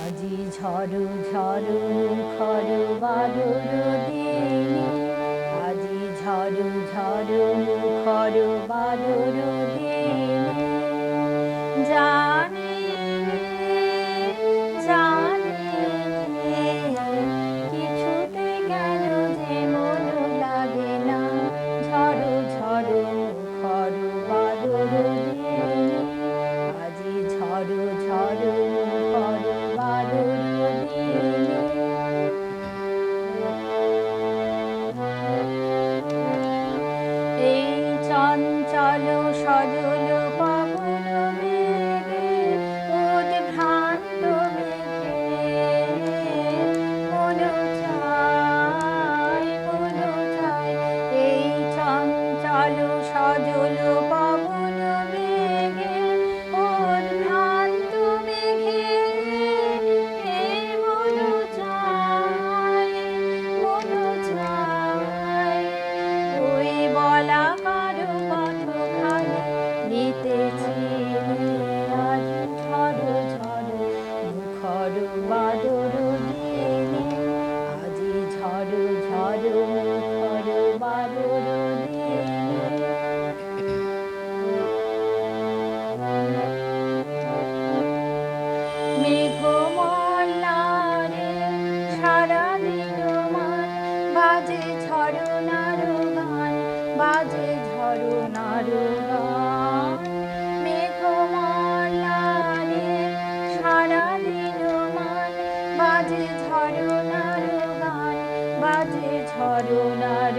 আজি ঝড়ো ঝড়ো খড়ো বাদর দিনে, আজি ঝড়ো ঝড়ো খড়ো বাদর দিনে। জানি জানি কিছুতে কেন যে মন লাগে না, ঝড়ো ঝড়ো খড়ো বাদর দিনে, আজি ঝড়ো ঝড়ো খড়ো বাদর দিনে। এই চঞ্চল সজল পবন বেগে, উদ্ভ্রান্ত মেঘে মন চায় মন চায়। এই চঞ্চল সজল পবন বেগে, উদ্ভ্রান্ত মেঘে মন চায় মন চায়। ওই বলাকার পথখানি নিতেছি আজ ঝড়ো ঝড়ো মুখর বাদর দিনে, আজি ঝড়ো ঝড়ো মুখর বাদর দিনে। মেঘমল্লারে সারাদিন মান, বাজে ঝরনার গান, বাজে ঝরনার গান। মেঘমল্লারে সারাদিন মান, বাজে ঝরনার গান, বাজে ঝরনার